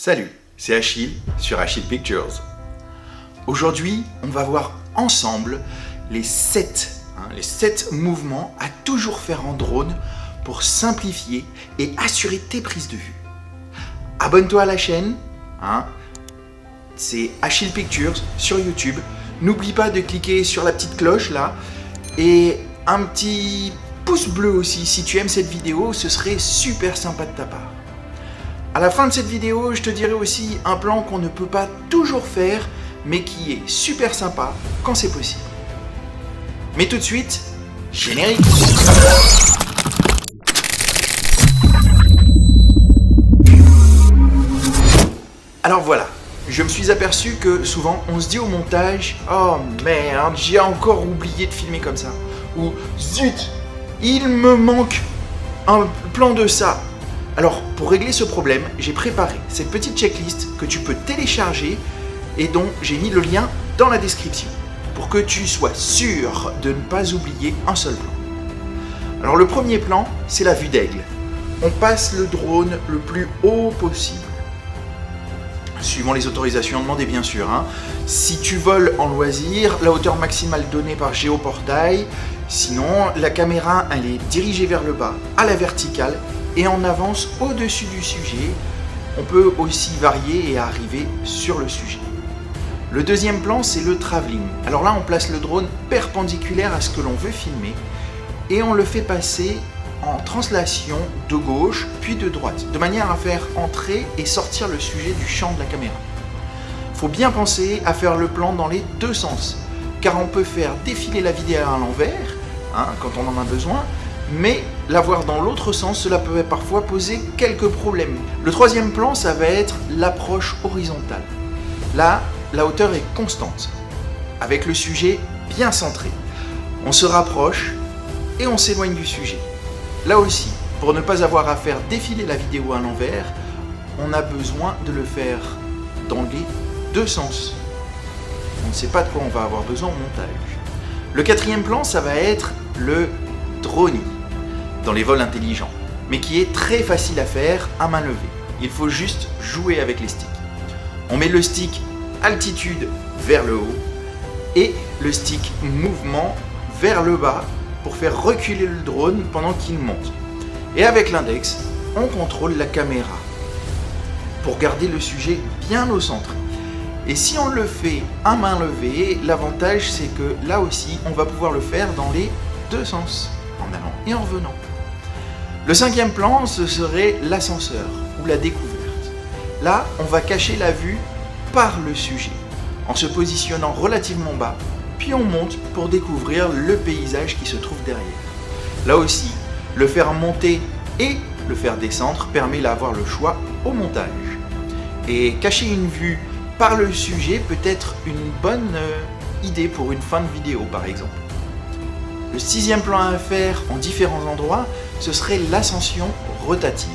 Salut, c'est Achille sur Achille Pictures. Aujourd'hui, on va voir ensemble les 7 mouvements à toujours faire en drone pour simplifier et assurer tes prises de vue. Abonne-toi à la chaîne, c'est Achille Pictures sur YouTube. N'oublie pas de cliquer sur la petite cloche là et un petit pouce bleu aussi si tu aimes cette vidéo, ce serait super sympa de ta part. À la fin de cette vidéo, je te dirai aussi un plan qu'on ne peut pas toujours faire, mais qui est super sympa quand c'est possible. Mais tout de suite, générique! Alors voilà, je me suis aperçu que souvent on se dit au montage « Oh merde, j'ai encore oublié de filmer comme ça » ou « Zut, il me manque un plan de ça ». Alors, pour régler ce problème, j'ai préparé cette petite checklist que tu peux télécharger et dont j'ai mis le lien dans la description pour que tu sois sûr de ne pas oublier un seul plan. Alors, le premier plan, c'est la vue d'aigle. On passe le drone le plus haut possible, suivant les autorisations demandées bien sûr. Si tu voles en loisir, la hauteur maximale donnée par Géoportail. Sinon, la caméra, elle est dirigée vers le bas, à la verticale, et on avance au-dessus du sujet. On peut aussi varier et arriver sur le sujet. Le deuxième plan, c'est le travelling. Alors là, on place le drone perpendiculaire à ce que l'on veut filmer et on le fait passer en translation de gauche puis de droite, de manière à faire entrer et sortir le sujet du champ de la caméra. Il faut bien penser à faire le plan dans les deux sens, car on peut faire défiler la vidéo à l'envers, quand on en a besoin, mais l'avoir dans l'autre sens, cela peut parfois poser quelques problèmes. Le troisième plan, ça va être l'approche horizontale. Là, la hauteur est constante, avec le sujet bien centré. On se rapproche et on s'éloigne du sujet. Là aussi, pour ne pas avoir à faire défiler la vidéo à l'envers, on a besoin de le faire dans les deux sens. On ne sait pas de quoi on va avoir besoin au montage. Le quatrième plan, ça va être le dronie dans les vols intelligents, mais qui est très facile à faire à main levée. Il faut juste jouer avec les sticks. On met le stick altitude vers le haut et le stick mouvement vers le bas pour faire reculer le drone pendant qu'il monte. Et avec l'index, on contrôle la caméra pour garder le sujet bien au centre. Et si on le fait à main levée, l'avantage c'est que là aussi, on va pouvoir le faire dans les deux sens, en allant et en revenant. Le cinquième plan, ce serait l'ascenseur ou la découverte. Là, on va cacher la vue par le sujet, en se positionnant relativement bas, puis on monte pour découvrir le paysage qui se trouve derrière. Là aussi, le faire monter et le faire descendre permet d'avoir le choix au montage. Et cacher une vue par le sujet peut être une bonne idée pour une fin de vidéo par exemple. Le sixième plan à faire en différents endroits, ce serait l'ascension rotative.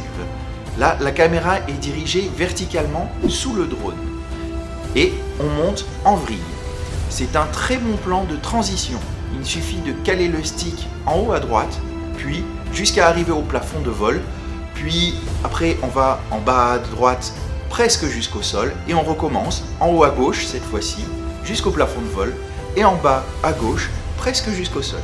Là, la caméra est dirigée verticalement sous le drone et on monte en vrille. C'est un très bon plan de transition. Il suffit de caler le stick en haut à droite, puis jusqu'à arriver au plafond de vol, puis après on va en bas à droite presque jusqu'au sol et on recommence en haut à gauche cette fois-ci jusqu'au plafond de vol et en bas à gauche presque jusqu'au sol.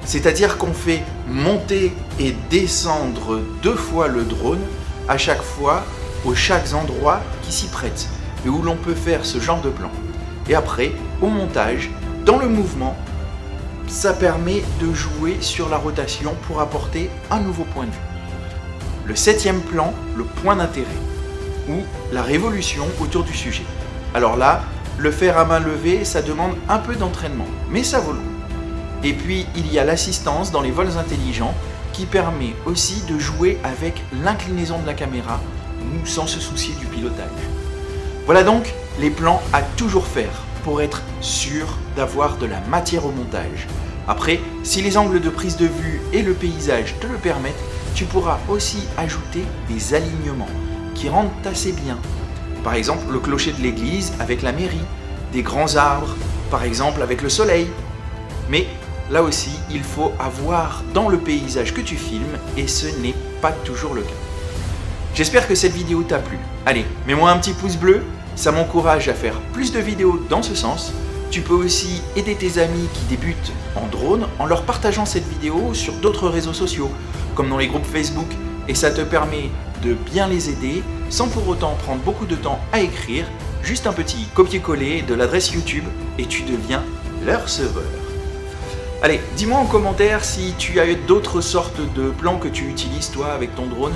C'est-à-dire qu'on fait monter et descendre deux fois le drone à chaque fois aux chaque endroit qui s'y prête et où l'on peut faire ce genre de plan. Et après, au montage, dans le mouvement, ça permet de jouer sur la rotation pour apporter un nouveau point de vue. Le septième plan, le point d'intérêt, ou la révolution autour du sujet. Alors là, le faire à main levée, ça demande un peu d'entraînement, mais ça vaut le coup. Et puis, il y a l'assistance dans les vols intelligents qui permet aussi de jouer avec l'inclinaison de la caméra ou sans se soucier du pilotage. Voilà donc les plans à toujours faire pour être sûr d'avoir de la matière au montage. Après, si les angles de prise de vue et le paysage te le permettent, tu pourras aussi ajouter des alignements qui rendent assez bien. Par exemple, le clocher de l'église avec la mairie, des grands arbres, par exemple avec le soleil. Mais là aussi, il faut avoir dans le paysage que tu filmes et ce n'est pas toujours le cas. J'espère que cette vidéo t'a plu. Allez, mets-moi un petit pouce bleu, ça m'encourage à faire plus de vidéos dans ce sens. Tu peux aussi aider tes amis qui débutent en drone en leur partageant cette vidéo sur d'autres réseaux sociaux, comme dans les groupes Facebook, et ça te permet de bien les aider sans pour autant prendre beaucoup de temps à écrire, juste un petit copier-coller de l'adresse YouTube et tu deviens leur serveur. Allez, dis-moi en commentaire si tu as d'autres sortes de plans que tu utilises toi avec ton drone.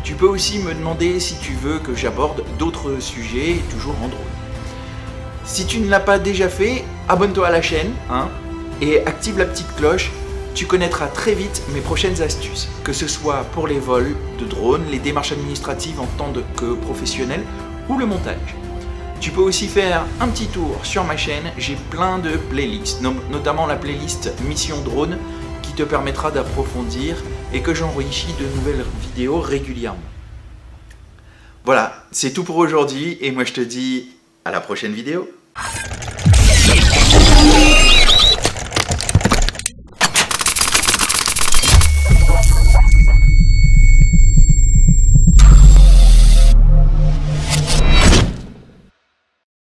Tu peux aussi me demander si tu veux que j'aborde d'autres sujets, toujours en drone. Si tu ne l'as pas déjà fait, abonne-toi à la chaîne et active la petite cloche. Tu connaîtras très vite mes prochaines astuces, que ce soit pour les vols de drone, les démarches administratives en tant que professionnel ou le montage. Tu peux aussi faire un petit tour sur ma chaîne, j'ai plein de playlists, notamment la playlist Mission Drone qui te permettra d'approfondir et que j'enrichis de nouvelles vidéos régulièrement. Voilà, c'est tout pour aujourd'hui et moi je te dis à la prochaine vidéo.